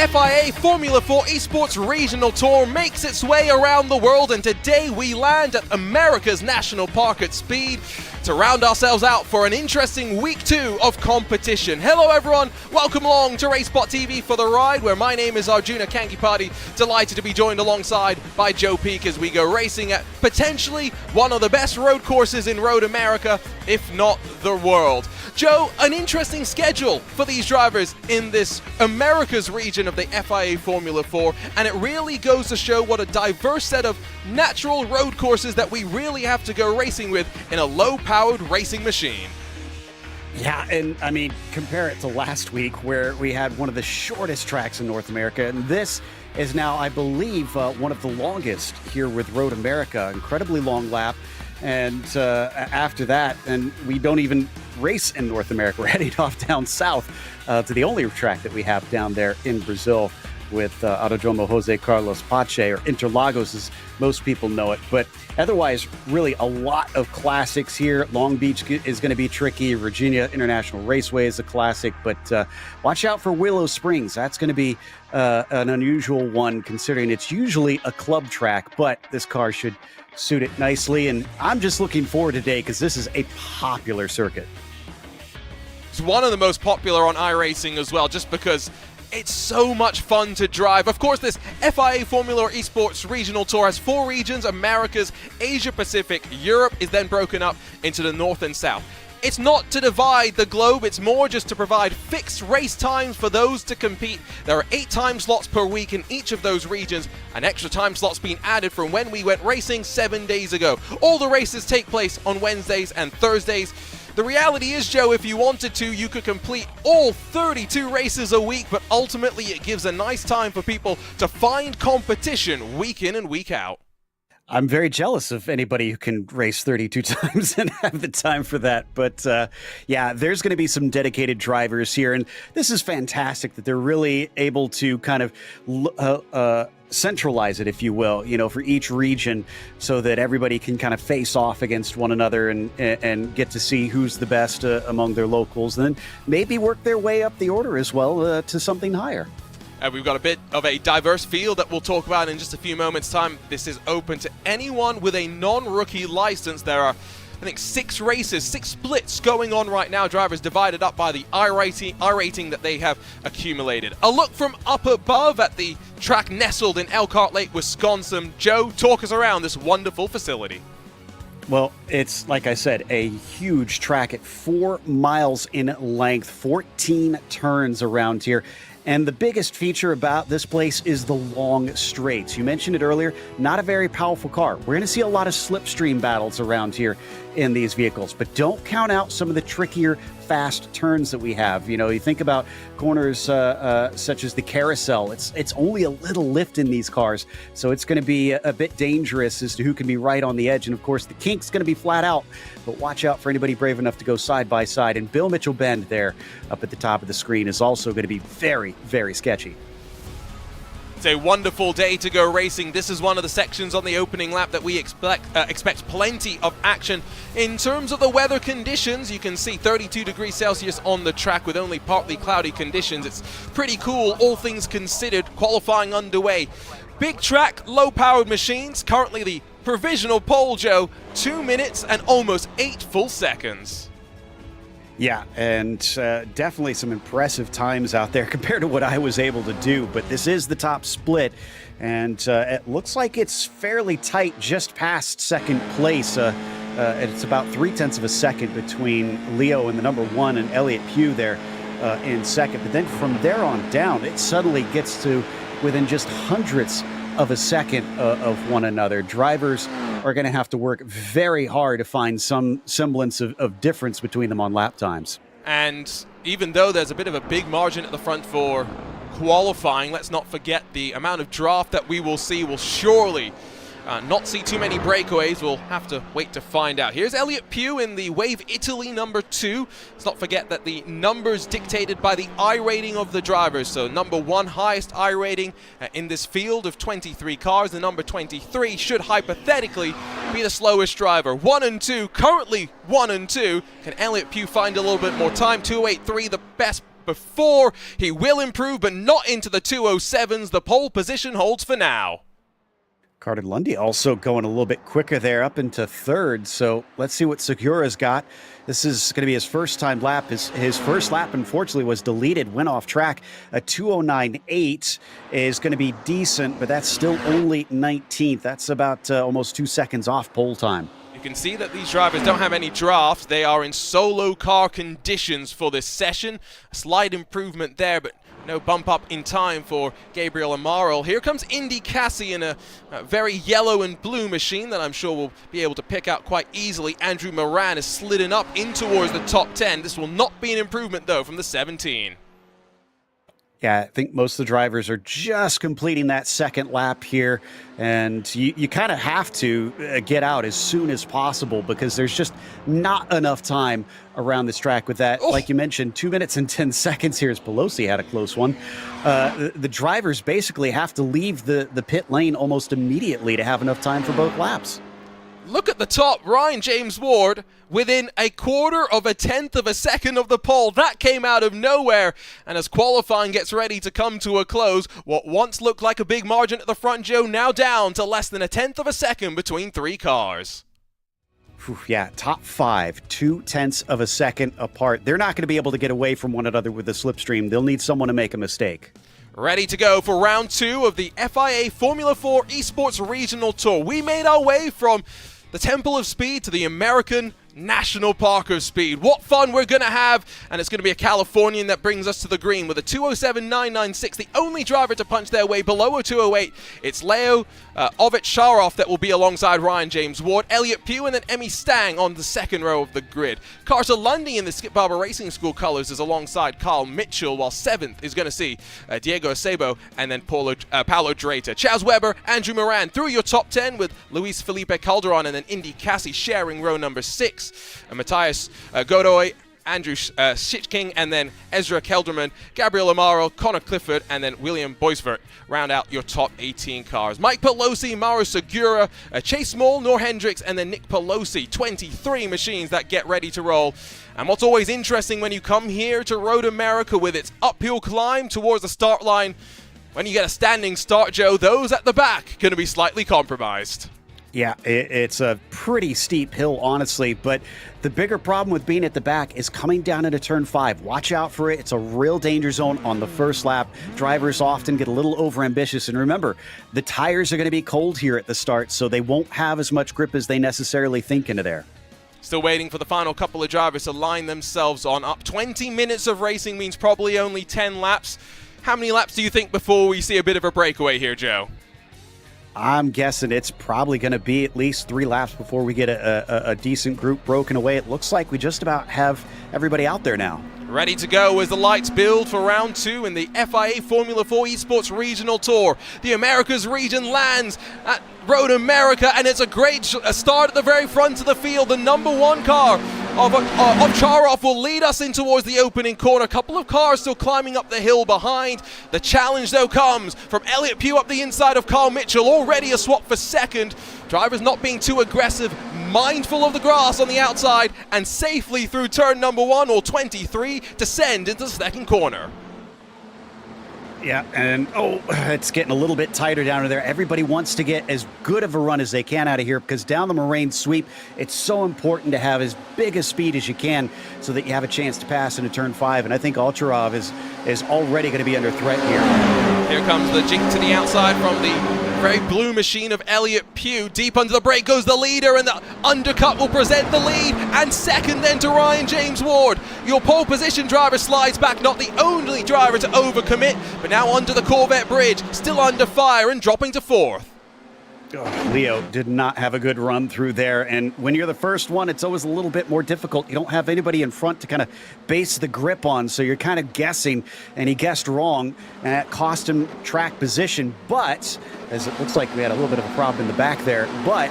FIA Formula 4 Esports Regional Tour makes its way around the world, and today we land at America's National Park at Speed to round ourselves out for an interesting week 2 of competition. Hello everyone, welcome along to RaceSpotTV for the ride, where my name is Arjuna Kankipati, delighted to be joined alongside by Joe Peak as we go racing at potentially one of the best road courses in Road America, if not the world. Joe, an interesting schedule for these drivers in this America's region of the FIA Formula 4, and it really goes to show what a diverse set of natural road courses that we really have to go racing with in a low-powered racing machine. Yeah, and I mean, compare it to last week where we had one of the shortest tracks in North America, and this is now, I believe, one of the longest here with Road America. Incredibly long lap, and after that, and we don't even race in North America. We're heading off down south to the only track that we have down there in Brazil with Autódromo Jose Carlos Pache, or Interlagos as most people know it. But otherwise, really a lot of classics here. Long Beach is going to be tricky. Virginia International Raceway is a classic, but watch out for Willow Springs. That's going to be an unusual one, considering it's usually a club track, but this car should suit it nicely. And I'm just looking forward today because this is a popular circuit. It's one of the most popular on iRacing as well, just because it's so much fun to drive. Of course, this FIA Formula Esports Regional Tour has 4 regions: Americas, Asia Pacific, Europe is then broken up into the North and South. It's not to divide the globe, it's more just to provide fixed race times for those to compete. There are 8 time slots per week in each of those regions, and extra time slots being added from when we went racing 7 days ago. All the races take place on Wednesdays and Thursdays. The reality is, Joe, if you wanted to, you could complete all 32 races a week, but ultimately it gives a nice time for people to find competition week in and week out. I'm very jealous of anybody who can race 32 times and have the time for that. But yeah, there's going to be some dedicated drivers here. And this is fantastic that they're really able to kind of centralize it, if you will, for each region, so that everybody can kind of face off against one another and get to see who's the best among their locals, and then maybe work their way up the order as well to something higher. We've got a bit of a diverse field that we'll talk about in just a few moments' time. This is open to anyone with a non-rookie license. There are, I think, 6 races, 6 splits going on right now. Drivers divided up by the iRating that they have accumulated. A look from up above at the track nestled in Elkhart Lake, Wisconsin. Joe, talk us around this wonderful facility. Well, it's, like I said, a huge track at 4 miles in length, 14 turns around here. And the biggest feature about this place is the long straights. You mentioned it earlier, not a very powerful car. We're going to see a lot of slipstream battles around here in these vehicles, but don't count out some of the trickier fast turns that we have. You think about corners such as the carousel. It's only a little lift in these cars, so it's going to be a bit dangerous as to who can be right on the edge. And of course, the kink's going to be flat out, but watch out for anybody brave enough to go side by side. And Bill Mitchell Bend there up at the top of the screen is also going to be very, very sketchy. It's a wonderful day to go racing. This is one of the sections on the opening lap that we expect plenty of action. In terms of the weather conditions, you can see 32 degrees Celsius on the track with only partly cloudy conditions. It's pretty cool, all things considered. Qualifying underway. Big track, low-powered machines. Currently the provisional pole, Joe, 2 minutes and almost 8 full seconds. Yeah, and definitely some impressive times out there compared to what I was able to do. But this is the top split, and it looks like it's fairly tight just past second place. It's about 0.3 of a second between Leo and the number 1 and Elliott Pugh there in second. But then from there on down, it suddenly gets to within just hundredths of a second of one another. Drivers are going to have to work very hard to find some semblance of difference between them on lap times. And even though there's a bit of a big margin at the front for qualifying, let's not forget the amount of draft that we will see will surely not see too many breakaways. We'll have to wait to find out. Here's Elliott Pugh in the Wave Italy number 2. Let's not forget that the numbers dictated by the iRating of the drivers. So number 1 highest iRating in this field of 23 cars. The number 23 should hypothetically be the slowest driver. 1 and 2, currently 1 and 2. Can Elliott Pugh find a little bit more time? 2:08.3, the best before. He will improve, but not into the 207s. The pole position holds for now. Carter Lundy also going a little bit quicker there up into third. So let's see what Segura's got. This is going to be his first time lap. His first lap, unfortunately, was deleted, went off track. A 209.8 is going to be decent, but that's still only 19th. That's about almost 2 seconds off pole time. You can see that these drivers don't have any draft. They are in solo car conditions for this session. A slight improvement there, but no bump up in time for Gabriel Amaral. Here comes Indy Cassie in a very yellow and blue machine that I'm sure we'll be able to pick out quite easily. Andrew Moran is slidden up in towards the top 10. This will not be an improvement, though, from the 17. Yeah, I think most of the drivers are just completing that second lap here, and you kind of have to get out as soon as possible because there's just not enough time around this track with that. Oh. Like you mentioned, 2 minutes and 10 seconds here as Pelosi had a close one. The drivers basically have to leave the pit lane almost immediately to have enough time for both laps. Look at the top, Ryan James Ward within a quarter of a tenth of a second of the pole. That came out of nowhere. And as qualifying gets ready to come to a close, what once looked like a big margin at the front, Joe, now down to less than a tenth of a second between three cars. Yeah, top five, 0.2 of a second apart. They're not going to be able to get away from one another with the slipstream. They'll need someone to make a mistake. Ready to go for round 2 of the FIA Formula 4 Esports Regional Tour. We made our way from the Temple of Speed to the American National Park of Speed. What fun we're going to have, and it's going to be a Californian that brings us to the green with a 207.996, the only driver to punch their way below a 208. It's Leo Ovechharov that will be alongside Ryan James Ward, Elliott Pugh, and then Emmy Stang on the second row of the grid. Carter Lundy in the Skip Barber Racing School colors is alongside Carl Mitchell, while 7th is going to see Diego Acebo and then Paulo Dreiter. Chaz Weber, Andrew Moran through your top 10 with Luis Felipe Calderon and then Indy Cassie sharing row number 6. Matthias Godoy, Andrew Schittking, and then Ezra Kelderman, Gabriel Amaro, Connor Clifford, and then William Boisvert round out your top 18 cars. Mike Pelosi, Mauro Segura, Chase Small, Nor Hendricks, and then Nick Pelosi. 23 machines that get ready to roll. And what's always interesting when you come here to Road America with its uphill climb towards the start line, when you get a standing start, Joe, those at the back going to be slightly compromised. Yeah, it's a pretty steep hill, honestly, but the bigger problem with being at the back is coming down into turn 5. Watch out for it. It's a real danger zone on the first lap. Drivers often get a little overambitious, and remember, the tires are going to be cold here at the start, so they won't have as much grip as they necessarily think into there. Still waiting for the final couple of drivers to line themselves on up. 20 minutes of racing means probably only 10 laps. How many laps do you think before we see a bit of a breakaway here, Joe? I'm guessing it's probably going to be at least 3 laps before we get a decent group broken away. It looks like we just about have everybody out there now. Ready to go as the lights build for round 2 in the FIA Formula 4 Esports Regional Tour. The Americas region lands at Road America, and it's a great start at the very front of the field. The number 1 car of Charov will lead us in towards the opening corner. A couple of cars still climbing up the hill behind. The challenge, though, comes from Elliott Pugh up the inside of Carl Mitchell. Already a swap for second. Drivers not being too aggressive, mindful of the grass on the outside, and safely through turn number 1 or 23 descend into the second corner. Yeah, and it's getting a little bit tighter down there. Everybody wants to get as good of a run as they can out of here because down the moraine sweep, it's so important to have as big a speed as you can so that you have a chance to pass into turn 5. And I think Ulcharov is already going to be under threat here. Here comes the jink to the outside from the very blue machine of Elliott Pugh. Deep under the brake goes the leader, and the undercut will present the lead. And second then to Ryan James Ward. Your pole position driver slides back, not the only driver to overcommit, but now under the Corvette bridge, still under fire and dropping to 4th. Leo did not have a good run through there, and when you're the first one, it's always a little bit more difficult. You don't have anybody in front to kind of base the grip on, so you're kind of guessing, and he guessed wrong, and that cost him track position. But, as it looks like we had a little bit of a problem in the back there, but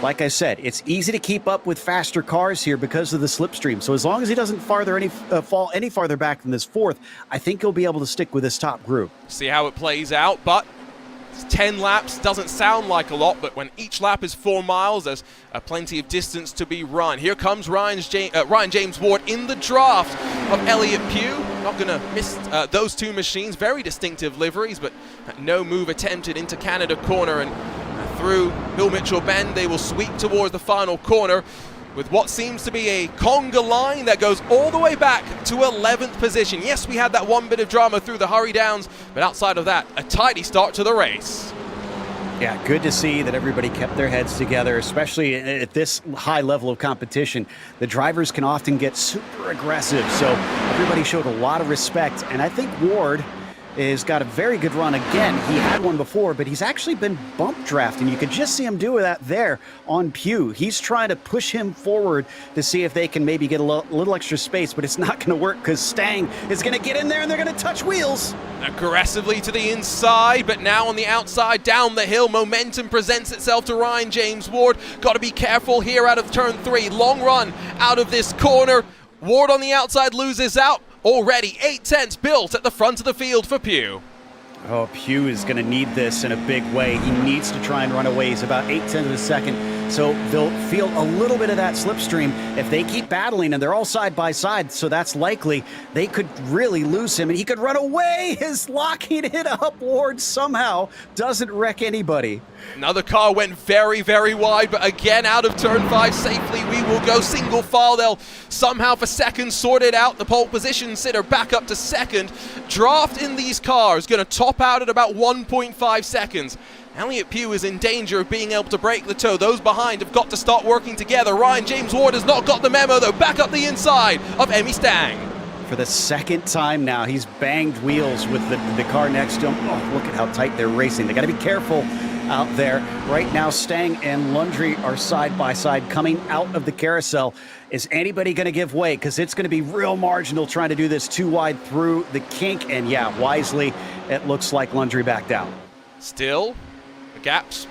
like I said, it's easy to keep up with faster cars here because of the slipstream. So as long as he doesn't fall any farther back than this 4th, I think he'll be able to stick with this top group. See how it plays out, but 10 laps doesn't sound like a lot, but when each lap is 4 miles, there's plenty of distance to be run. Here comes Ryan James Ward in the draft of Elliott Pugh. Not going to miss those two machines. Very distinctive liveries, but no move attempted into Canada corner, and through Bill Mitchell Bend, they will sweep towards the final corner with what seems to be a conga line that goes all the way back to 11th position. Yes, we had that one bit of drama through the hurry downs, but outside of that, a tidy start to the race. Yeah, good to see that everybody kept their heads together, especially at this high level of competition. The drivers can often get super aggressive, so everybody showed a lot of respect, and I think Ward has got a very good run again. He had one before, but he's actually been bump drafting. You could just see him do that there on Pugh. He's trying to push him forward to see if they can maybe get a little extra space, but it's not going to work because Stang is going to get in there and they're going to touch wheels. Aggressively to the inside, but now on the outside, down the hill, momentum presents itself to Ryan James Ward. Got to be careful here out of turn 3. Long run out of this corner. Ward on the outside loses out. Already 8 tenths built at the front of the field for Pugh. Oh, Pugh is going to need this in a big way. He needs to try and run away. He's about 8 tenths of a second, so they'll feel a little bit of that slipstream if they keep battling, and they're all side by side, so that's likely they could really lose him, and he could run away. His locking it up. Ward somehow doesn't wreck anybody. Another car went very, very wide, but again out of turn 5 safely. We will go single file. They'll somehow for second sort it out. The pole position sitter back up to second. Draft in these cars going to top out at about 1.5 seconds. Elliott Pugh is in danger of being able to break the toe. Those behind have got to start working together. Ryan James Ward has not got the memo though. Back up the inside of Emmy Stang. For the second time now, he's banged wheels with the car next to him. Oh, look at how tight they're racing. They got to be careful out there. Right now, Stang and Lundry are side by side coming out of the carousel. Is anybody going to give way? Because it's going to be real marginal trying to do this too wide through the kink. And yeah, wisely, it looks like Lundry backed out. Still, the gaps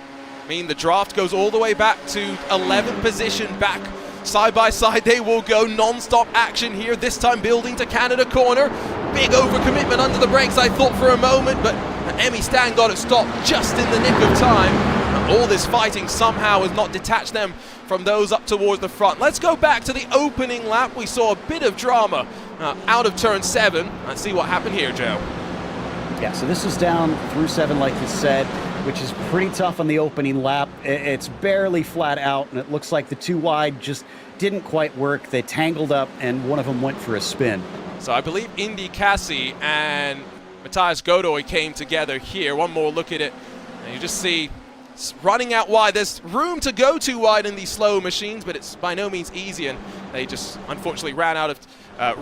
mean the draft goes all the way back to 11th position. Back side by side they will go. Non-stop action here, this time building to Canada corner. Big overcommitment under the brakes, I thought for a moment, but Emmy Stang got it stopped just in the nick of time. And all this fighting somehow has not detached them from those up towards the front. Let's go back to the opening lap. We saw a bit of drama out of turn 7. Let's see what happened here, Joe. Yeah, so this is down through 7, like you said, which is pretty tough on the opening lap. It's barely flat out, and it looks like the two wide just didn't quite work. They tangled up, and one of them went for a spin. So I believe Indy Cassie and Matthias Godoy came together here. One more look at it, and you just see running out wide. There's room to go too wide in these slow machines, but it's by no means easy, and they just unfortunately ran out of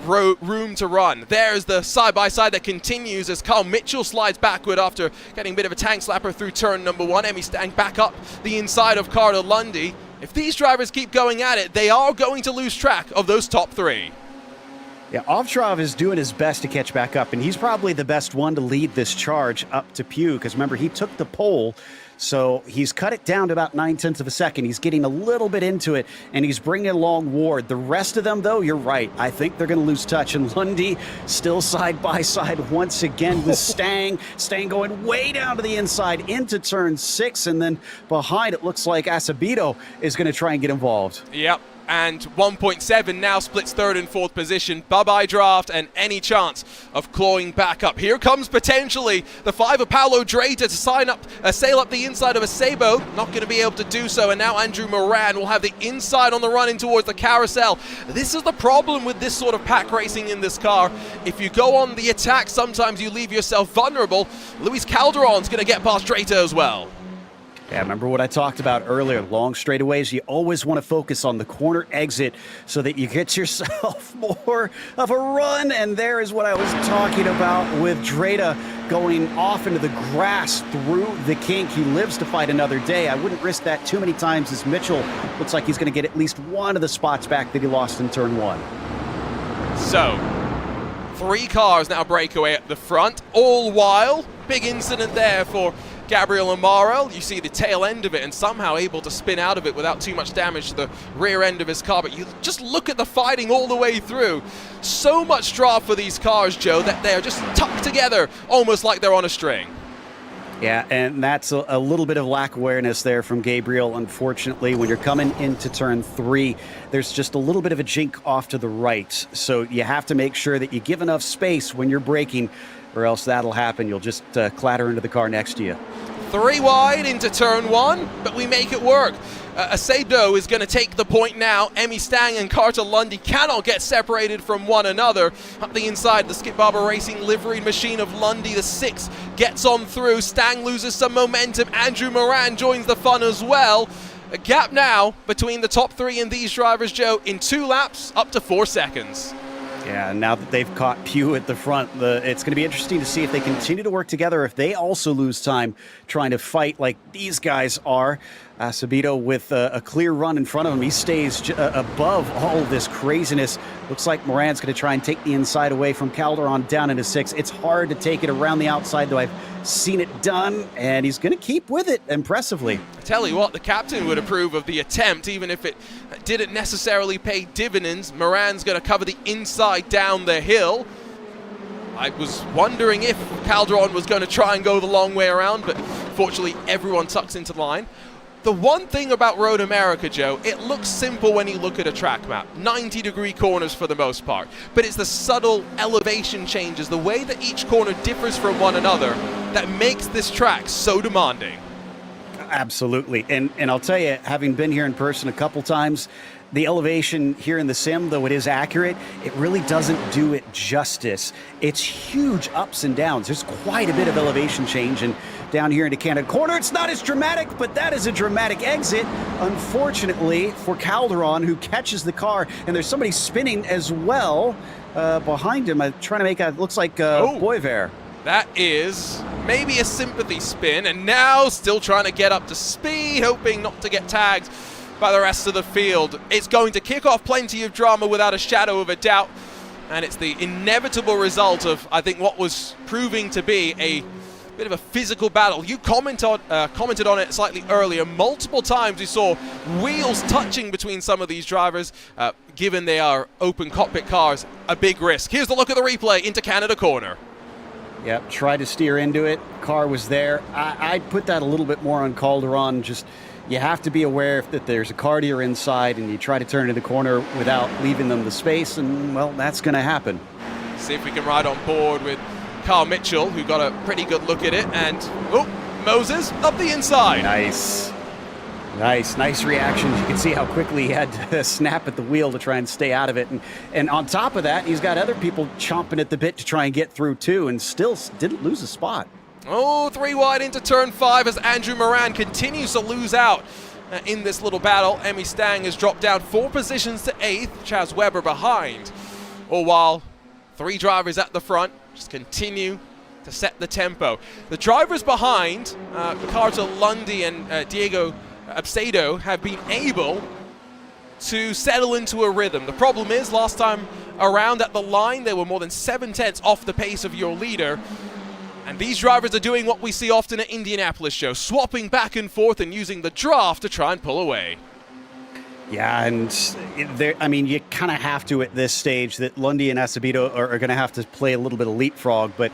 room to run. There's the side-by-side that continues as Carl Mitchell slides backward after getting a bit of a tank slapper through turn number 1. Emmy Stang back up the inside of Carter Lundy. If these drivers keep going at it, they are going to lose track of those top 3. Yeah, Ovcharov is doing his best to catch back up, and he's probably the best one to lead this charge up to Pugh, because remember, he took the pole, so he's cut it down to about 9 tenths of a second. He's getting a little bit into it, and he's bringing along Ward. The rest of them, though, you're right. I think they're going to lose touch, and Lundy still side by side once again with Stang. Stang going way down to the inside into turn 6, and then behind it looks like Acevedo is going to try and get involved. Yep. And 1.7 now splits 3rd and 4th position. Bye-bye draft and any chance of clawing back up. Here comes potentially the 5 of Paulo Dreiter to sail up the inside of a Sabo. Not going to be able to do so. And now Andrew Moran will have the inside on the run in towards the carousel. This is the problem with this sort of pack racing in this car. If you go on the attack, sometimes you leave yourself vulnerable. Luis Calderon's going to get past Dreiter as well. Yeah, remember what I talked about earlier, long straightaways, you always want to focus on the corner exit so that you get yourself more of a run, and there is what I was talking about with Dreiter going off into the grass through the kink. He lives to fight another day. I wouldn't risk that too many times, as Mitchell looks like he's going to get at least one of the spots back that he lost in turn 1. So, 3 cars now break away at the front, all while, big incident there for Gabriel Amaro. You see the tail end of it and somehow able to spin out of it without too much damage to the rear end of his car. But you just look at the fighting all the way through. So much draft for these cars, Joe, that they are just tucked together almost like they're on a string. Yeah, and that's a little bit of lack of awareness there from Gabriel, unfortunately. When you're coming into turn 3, there's just a little bit of a jink off to the right. So you have to make sure that you give enough space when you're braking, or else that'll happen. You'll just clatter into the car next to you. 3 wide into turn 1, but we make it work. Acedo is going to take the point now. Emmy Stang and Carter Lundy cannot get separated from one another. Up the inside, the Skip Barber Racing liveried machine of Lundy, the 6, gets on through. Stang loses some momentum. Andrew Moran joins the fun as well. A gap now between the top 3 and these drivers, Joe, in 2 laps, up to 4 seconds. Yeah, now that they've caught Pew at the front, it's going to be interesting to see if they continue to work together, if they also lose time trying to fight like these guys are. Acevedo with a clear run in front of him. He stays above all of this craziness. Looks like Moran's going to try and take the inside away from Calderon down into 6. It's hard to take it around the outside, though I've seen it done, and he's going to keep with it impressively. I tell you what, the captain would approve of the attempt, even if it didn't necessarily pay dividends. Moran's going to cover the inside down the hill. I was wondering if Calderon was going to try and go the long way around, but fortunately everyone tucks into line. The one thing about Road America, Joe, it looks simple when you look at a track map. 90-degree corners for the most part. But it's the subtle elevation changes, the way that each corner differs from one another, that makes this track so demanding. Absolutely. And I'll tell you, having been here in person a couple times, the elevation here in the sim, though it is accurate, it really doesn't do it justice. It's huge ups and downs. There's quite a bit of elevation change. And down here into Canada Corner, it's not as dramatic, but that is a dramatic exit, unfortunately, for Calderon, who catches the car. And there's somebody spinning as well behind him, trying to make it looks like Boisvert. That is maybe a sympathy spin, and now still trying to get up to speed, hoping not to get tagged by the rest of the field. It's going to kick off plenty of drama without a shadow of a doubt, and it's the inevitable result of, I think, what was proving to be a bit of a physical battle. You commented on it slightly earlier. Multiple times we saw wheels touching between some of these drivers. Given they are open cockpit cars, a big risk. Here's the look at the replay into Canada Corner. Yep, tried to steer into it. Car was there. I'd put that a little bit more on Calderon. Just, you have to be aware that there's a car to your inside and you try to turn into the corner without leaving them the space, and, well, that's going to happen. See if we can ride on board with Carl Mitchell, who got a pretty good look at it, and, oh, Moses up the inside. Nice reactions. You can see how quickly he had to snap at the wheel to try and stay out of it. And on top of that, he's got other people chomping at the bit to try and get through too, and still didn't lose a spot. Oh, 3 wide into turn 5 as Andrew Moran continues to lose out in this little battle. Emmy Stang has dropped down 4 positions to 8th, Chaz Webber behind. All while 3 drivers at the front just continue to set the tempo. The drivers behind, Carter Lundy and Diego Absedo, have been able to settle into a rhythm. The problem is, last time around at the line, they were more than 7/10 off the pace of your leader. And these drivers are doing what we see often at Indianapolis, Joe, swapping back and forth and using the draft to try and pull away. Yeah, and I mean, you kind of have to at this stage that Lundy and Acevedo are going to have to play a little bit of leapfrog, but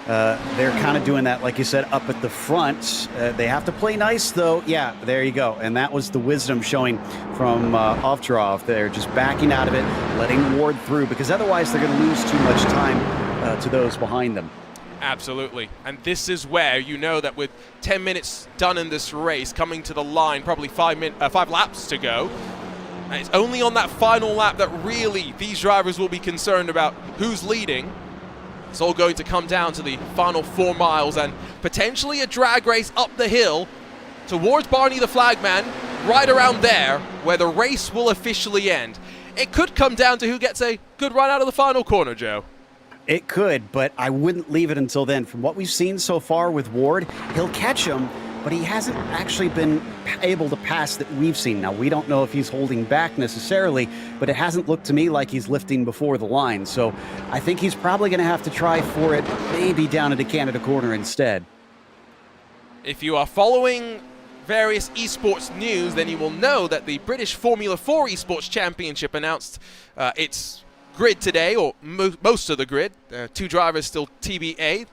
they're kind of doing that, like you said, up at the front. They have to play nice, though. Yeah, there you go. And that was the wisdom showing from Ovtcharov. They're just backing out of it, letting Ward through, because otherwise they're going to lose too much time to those behind them. Absolutely. And this is where you know that with 10 minutes done in this race, coming to the line, probably 5 laps to go, and it's only on that final lap that really these drivers will be concerned about who's leading. It's all going to come down to the final 4 miles and potentially a drag race up the hill towards Barney the Flagman, right around there where the race will officially end. It could come down to who gets a good run out of the final corner, Joe. It could, but I wouldn't leave it until then. From what we've seen so far with Ward, he'll catch him, but he hasn't actually been able to pass that we've seen. Now, we don't know if he's holding back necessarily, but it hasn't looked to me like he's lifting before the line. So I think he's probably going to have to try for it, maybe down into Canada Corner instead. If you are following various esports news, then you will know that the British Formula 4 Esports Championship announced its grid today, or most of the grid. 2 drivers still TBA.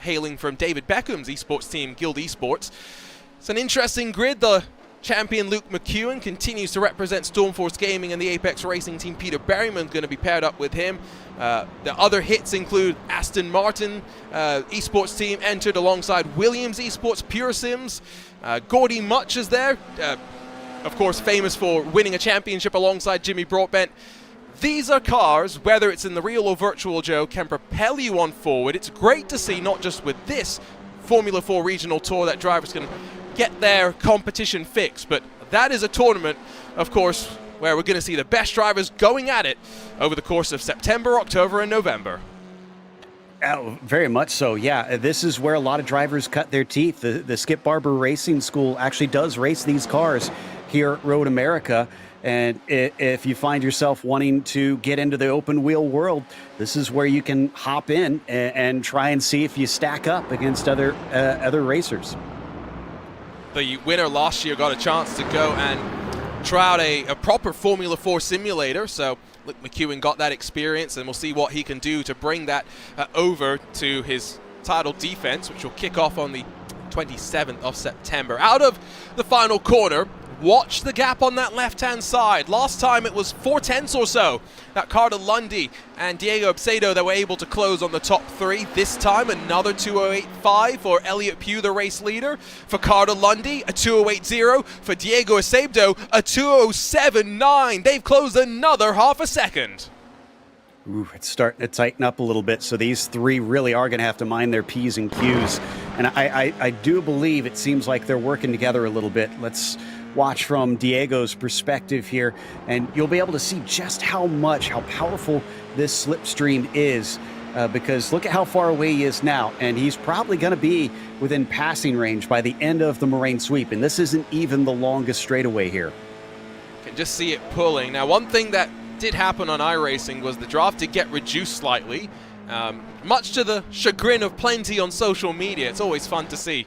hailing from David Beckham's esports team, Guild Esports. It's an interesting grid. The champion Luke McEwen continues to represent Stormforce Gaming, and the Apex Racing team Peter Berryman's going to be paired up with him. The other hits include Aston Martin esports team entered alongside Williams Esports Pure Sims. Gordy Much is there, of course famous for winning a championship alongside Jimmy Broadbent. These are cars, whether it's in the real or virtual, Joe, can propel you on forward. It's great to see, not just with this Formula 4 regional tour, that drivers can get their competition fix, but that is a tournament, of course, where we're going to see the best drivers going at it over the course of September, October, and November. Oh, very much so, yeah. This is where a lot of drivers cut their teeth. The Skip Barber Racing School actually does race these cars here at Road America. And if you find yourself wanting to get into the open wheel world, this is where you can hop in and try and see if you stack up against other racers. The winner last year got a chance to go and try out a proper Formula 4 simulator, so Luke McEwen got that experience, and we'll see what he can do to bring that over to his title defense, which will kick off on the 27th of September. Out of the final corner, watch the gap on that left-hand side. Last time it was 4/10 or so that Carter Lundy and Diego Absedo that were able to close on the top three. This time another 2:08.5 for Elliot Pugh, the race leader. For Carter Lundy, a 2:08.0. For Diego Absedo, a 2:07.9. They've closed another half a second. Ooh, it's starting to tighten up a little bit, so these three really are going to have to mind their P's and Q's. And I do believe it seems like they're working together a little bit. Let's watch from Diego's perspective here, and you'll be able to see just how powerful this slipstream is, because look at how far away he is now, and he's probably going to be within passing range by the end of the Moraine sweep, and this isn't even the longest straightaway here. Can just see it pulling. Now, one thing that did happen on iRacing was the draft did get reduced slightly, much to the chagrin of plenty on social media. It's always fun to see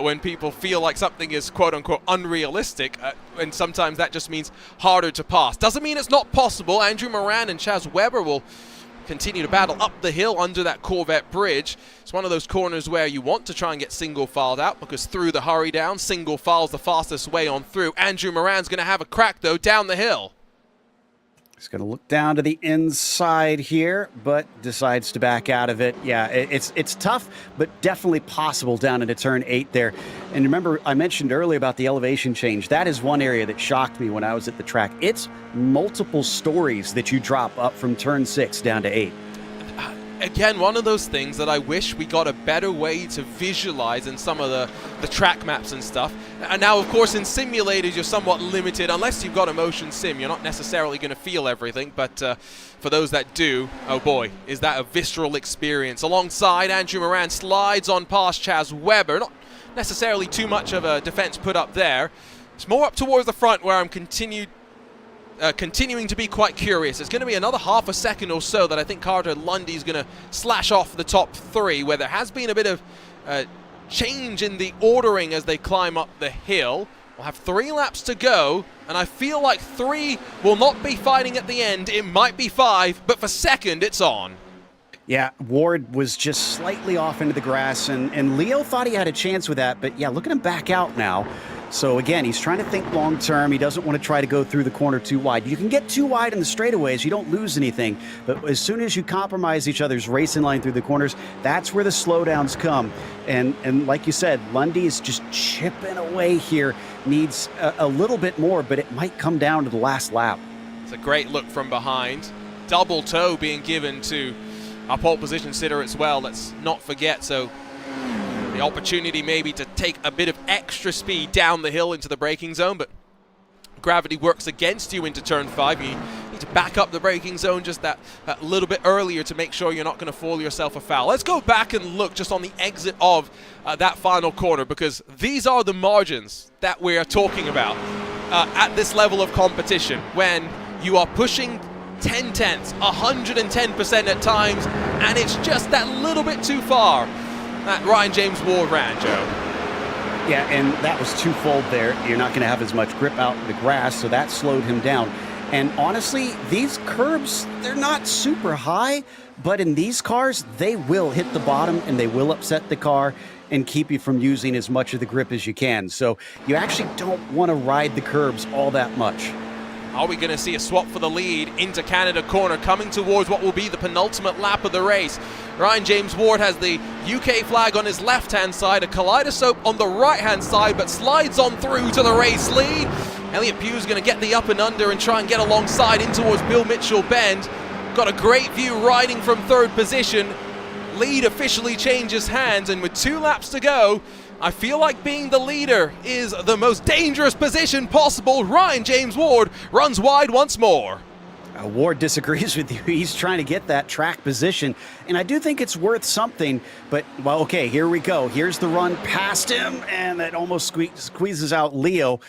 when people feel like something is quote-unquote unrealistic, and sometimes that just means harder to pass. Doesn't mean it's not possible. Andrew Moran and Chaz Weber will continue to battle up the hill under that Corvette bridge. It's one of those corners where you want to try and get single filed out, because through the hurry down, single file's the fastest way on through. Andrew Moran's going to have a crack, though, down the hill. He's going to look down to the inside here, but decides to back out of it. Yeah, it's tough, but definitely possible down into turn 8 there. And remember, I mentioned earlier about the elevation change. That is one area that shocked me when I was at the track. It's multiple stories that you drop up from turn 6 down to 8. Again, one of those things that I wish we got a better way to visualize in some of the track maps and stuff. And now, of course, in simulators, you're somewhat limited. Unless you've got a motion sim, you're not necessarily going to feel everything. But for those that do, oh boy, is that a visceral experience. Alongside, Andrew Moran slides on past Chaz Weber. Not necessarily too much of a defense put up there. It's more up towards the front where I'm continuing to be quite curious. It's going to be another half a second or so that I think Carter Lundy's going to slash off the top three, where there has been a bit of change in the ordering as they climb up the hill. We'll have 3 laps to go, and I feel like 3 will not be fighting at the end. It might be 5, but for second, it's on. Yeah, Ward was just slightly off into the grass, and Leo thought he had a chance with that, but yeah, look at him back out now. So again, he's trying to think long term. He doesn't want to try to go through the corner too wide. You can get too wide in the straightaways, you don't lose anything. But as soon as you compromise each other's racing line through the corners, that's where the slowdowns come. And like you said, Lundy is just chipping away here. Needs a little bit more, but it might come down to the last lap. It's a great look from behind. Double toe being given to our pole position sitter as well, let's not forget. So the opportunity maybe to take a bit of extra speed down the hill into the braking zone, but gravity works against you into turn 5. You need to back up the braking zone just that little bit earlier to make sure you're not going to fall yourself a foul. Let's go back and look just on the exit of that final corner, because these are the margins that we are talking about at this level of competition, when you are pushing 10 tenths, 110% at times, and it's just that little bit too far that Ryan James Ward ran, Joe. Yeah, and that was twofold there. You're not going to have as much grip out in the grass, so that slowed him down. And honestly, these curbs, they're not super high, but in these cars, they will hit the bottom and they will upset the car and keep you from using as much of the grip as you can. So you actually don't want to ride the curbs all that much. Are we going to see a swap for the lead into Canada corner, coming towards what will be the penultimate lap of the race? Ryan James Ward has the UK flag on his left-hand side, a kaleidoscope on the right-hand side, but slides on through to the race lead. Elliott Pugh's going to get the up and under and try and get alongside in towards Bill Mitchell Bend. Got a great view riding from third position. Lead officially changes hands, and with 2 laps to go, I feel like being the leader is the most dangerous position possible. Ryan James Ward runs wide once more. Ward disagrees with you. He's trying to get that track position, and I do think it's worth something, but, well, okay, here we go. Here's the run past him, and that almost squeezes out Leo.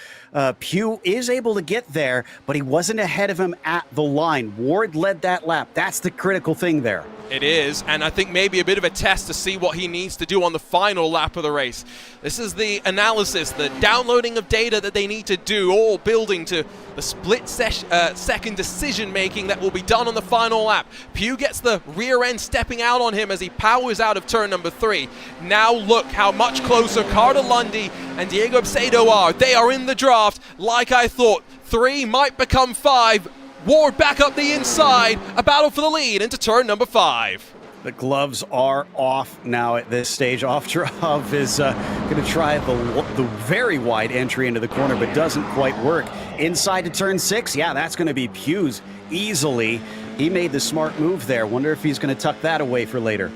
Pugh is able to get there, but he wasn't ahead of him at the line. Ward led that lap. That's the critical thing there. It is, and I think maybe a bit of a test to see what he needs to do on the final lap of the race. This is the analysis, the downloading of data that they need to do, all building to the split-second decision-making that will be done on the final lap. Pugh gets the rear end stepping out on him as he powers out of turn number 3. Now look how much closer Carter Lundy and Diego Absedo are. They are in the draft, like I thought. 3 might become 5. Ward back up the inside, a battle for the lead into turn number 5. The gloves are off now at this stage. Ovtcharov is going to try the very wide entry into the corner, but doesn't quite work. Inside to turn 6, yeah, that's going to be Pugh's easily. He made the smart move there. Wonder if he's going to tuck that away for later.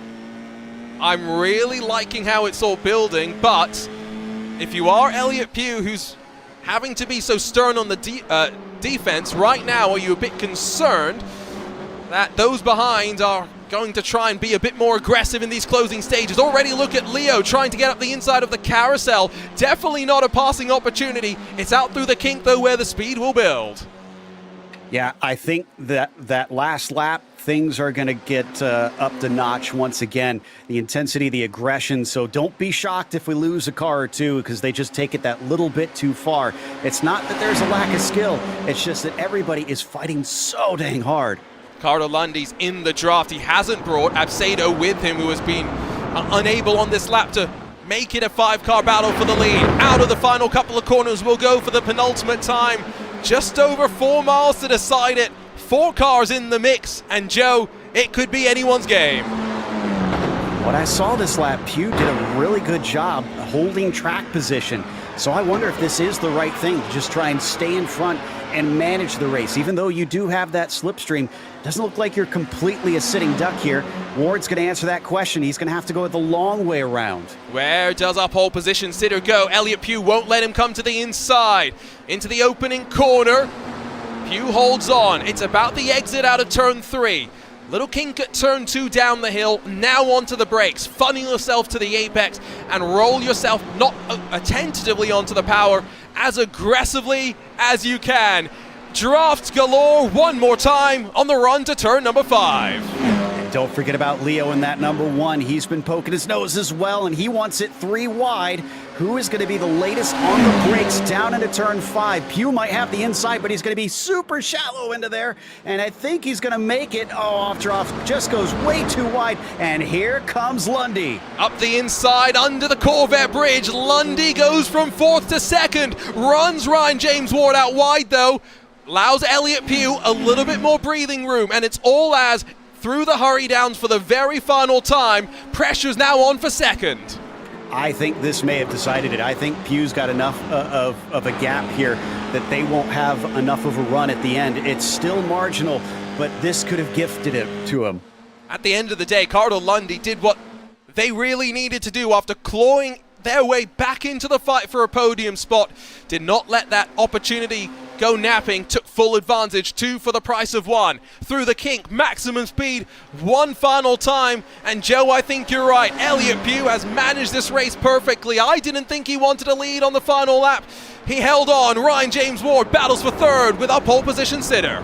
I'm really liking how it's all building, but if you are Elliott Pugh, who's having to be so stern on the defense right now, are you a bit concerned that those behind are going to try and be a bit more aggressive in these closing stages? Already look at Leo trying to get up the inside of the carousel. Definitely not a passing opportunity. It's out through the kink though, where the speed will build. Yeah, I think that last lap, things are going to get up the notch once again. The intensity, the aggression. So don't be shocked if we lose a car or two because they just take it that little bit too far. It's not that there's a lack of skill. It's just that everybody is fighting so dang hard. Carter Lundy's in the draft. He hasn't brought Absedo with him, who has been unable on this lap to make it a 5-car battle for the lead. Out of the final couple of corners, we'll go for the penultimate time. Just over 4 miles to decide it. 4 cars in the mix, and Joe, it could be anyone's game. When I saw this lap, Pugh did a really good job holding track position. So I wonder if this is the right thing to just try and stay in front and manage the race. Even though you do have that slipstream, doesn't look like you're completely a sitting duck here. Ward's going to answer that question. He's going to have to go the long way around. Where does our pole position sitter go? Elliott Pugh won't let him come to the inside. Into the opening corner. Pugh holds on. It's about the exit out of turn 3. Little kink at turn 2 down the hill. Now onto the brakes. Funnel yourself to the apex and roll yourself not attentively onto the power as aggressively as you can. Draft galore one more time on the run to turn number 5. And don't forget about Leo in that number 1. He's been poking his nose as well, and he wants it 3 wide. Who is going to be the latest on the brakes down into turn 5? Pugh might have the inside, but he's going to be super shallow into there, and I think he's going to make it. Oh, Ovtcharov just goes way too wide, and here comes Lundy. Up the inside, under the Corvette bridge. Lundy goes from 4th to 2nd. Runs Ryan James Ward out wide, though. Allows Elliott Pugh a little bit more breathing room, and it's all as, through the hurry downs for the very final time, pressure's now on for 2nd. I think this may have decided it. I think Pugh's got enough of a gap here that they won't have enough of a run at the end. It's still marginal, but this could have gifted it to him. At the end of the day, Carter Lundy did what they really needed to do after clawing their way back into the fight for a podium spot. Did not let that opportunity go napping, took full advantage. 2 for the price of 1. Through the kink, maximum speed, 1 final time. And Joe, I think you're right. Elliott Pugh has managed this race perfectly. I didn't think he wanted to lead on the final lap. He held on. Ryan James Ward battles for 3rd with a pole position sitter.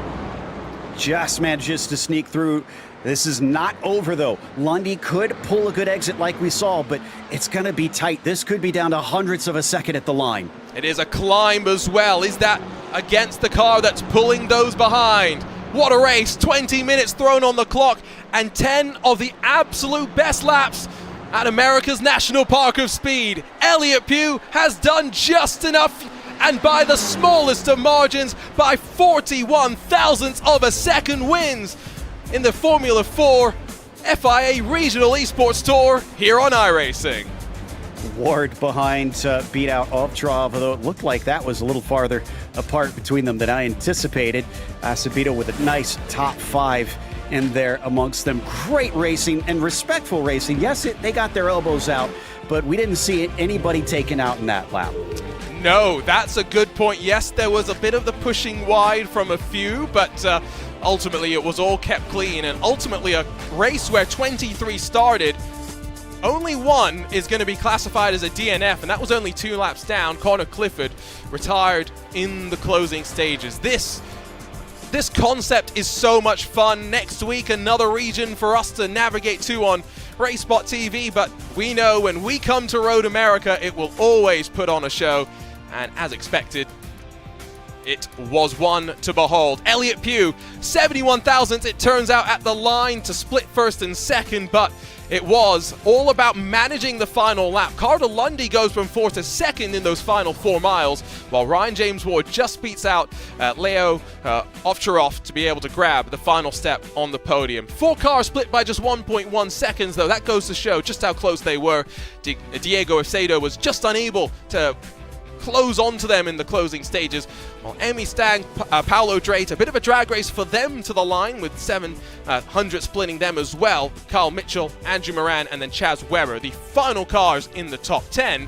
Just manages to sneak through. This is not over, though. Lundy could pull a good exit like we saw, but it's going to be tight. This could be down to hundredths of a second at the line. It is a climb as well. Is that against the car that's pulling those behind. What a race, 20 minutes thrown on the clock and 10 of the absolute best laps at America's National Park of Speed. Elliott Pugh has done just enough, and by the smallest of margins, by 41 thousandths of a second, wins in the Formula 4 FIA Regional Esports Tour here on iRacing. Ward behind beat out Ovtrov, although it looked like that was a little farther apart between them than I anticipated. Sabito with a nice top 5 in there amongst them. Great racing and respectful racing. Yes, they got their elbows out, but we didn't see anybody taken out in that lap. No, that's a good point. Yes, there was a bit of the pushing wide from a few, but ultimately it was all kept clean, and ultimately a race where 23 started. Only one is going to be classified as a DNF, and that was only 2 laps down. Connor Clifford retired in the closing stages. This concept is so much fun. Next week, another region for us to navigate to on RaceSpotTV, but we know when we come to Road America, it will always put on a show, and as expected, it was one to behold. Elliott Pugh, 71 thousandths, it turns out, at the line to split first and second, but it was all about managing the final lap. Carter Lundy goes from 4th to 2nd in those final 4 miles, while Ryan James Ward just beats out Leo Ovcharov to be able to grab the final step on the podium. 4 cars split by just 1.1 seconds, though. That goes to show just how close they were. Diego Acedo was just unable to close onto them in the closing stages, while Emmy Stang, Paolo Drake, a bit of a drag race for them to the line with 700 splitting them as well. Kyle Mitchell, Andrew Moran, and then Chaz Webber, the final cars in the top 10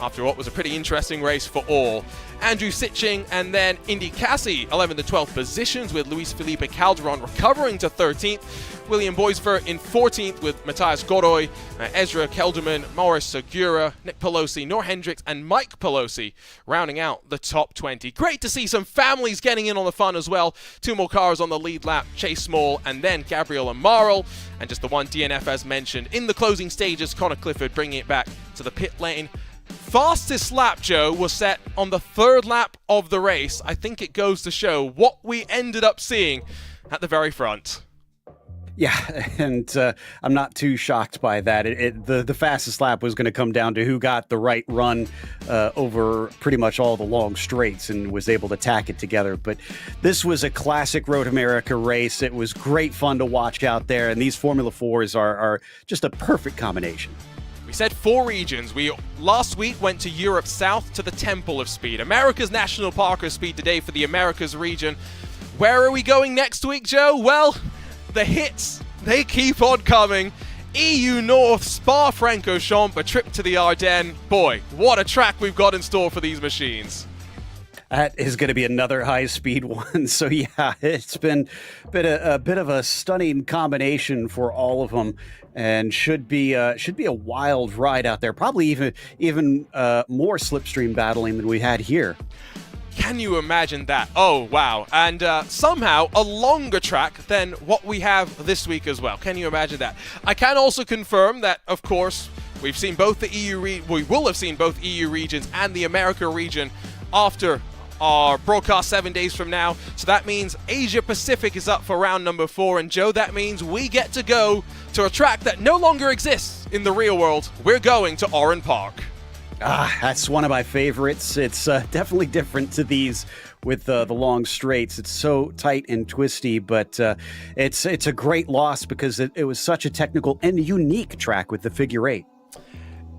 after what was a pretty interesting race for all. Andrew Sitching and then Indy Cassie 11th to 12th positions, with Luis Felipe Calderon recovering to 13th. William Boisvert in 14th with Matthias Goroy, Ezra Kelderman, Morris Segura, Nick Pelosi, Nor Hendricks, and Mike Pelosi rounding out the top 20. Great to see some families getting in on the fun as well. 2 more cars on the lead lap, Chase Small and then Gabriel Amaral, and just the 1 DNF as mentioned. In the closing stages, Connor Clifford bringing it back to the pit lane. Fastest lap, Joe, was set on the 3rd lap of the race. I think it goes to show what we ended up seeing at the very front. Yeah, and I'm not too shocked by that. The fastest lap was going to come down to who got the right run over pretty much all the long straights and was able to tack it together. But this was a classic Road America race. It was great fun to watch out there, and these Formula 4s are just a perfect combination. We said 4 regions. We last week went to Europe South to the Temple of Speed. America's National Park of Speed today for the Americas region. Where are we going next week, Joe? Well, the hits, they keep on coming. EU North, Spa-Francorchamps, a trip to the Ardennes. Boy, what a track we've got in store for these machines. That is going to be another high-speed one. So yeah, it's been a bit of a stunning combination for all of them, and should be a wild ride out there. Probably even more slipstream battling than we had here. Can you imagine that? Oh, wow. And somehow a longer track than what we have this week as well. Can you imagine that? I can also confirm that, of course, we've seen both the we will have seen both EU regions and the America region after our broadcast 7 days from now. So that means Asia Pacific is up for round number 4. And Joe, that means we get to go to a track that no longer exists in the real world. We're going to Oran Park. That's one of my favorites. It's definitely different to these with the long straights. It's so tight and twisty, but it's a great loss because it was such a technical and unique track with the figure 8.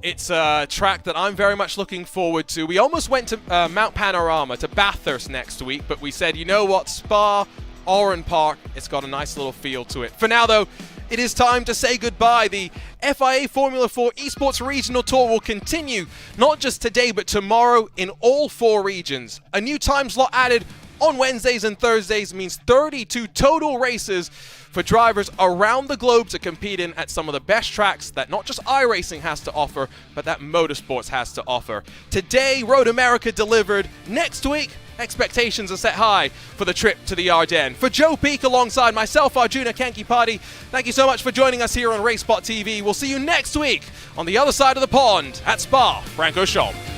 It's a track that I'm very much looking forward to. We almost went to Mount Panorama, to Bathurst next week, but we said, you know what, Spa, Oran Park, it's got a nice little feel to it. For now, though, it is time to say goodbye. The FIA Formula 4 Esports Regional Tour will continue, not just today, but tomorrow in all 4 regions. A new time slot added on Wednesdays and Thursdays means 32 total races for drivers around the globe to compete in at some of the best tracks that not just iRacing has to offer, but that motorsports has to offer. Today, Road America delivered. Next week, expectations are set high for the trip to the Ardennes. For Joe Peak alongside myself, Arjuna Kankipati, thank you so much for joining us here on RaceSpotTV. We'll see you next week on the other side of the pond at Spa-Francorchamps.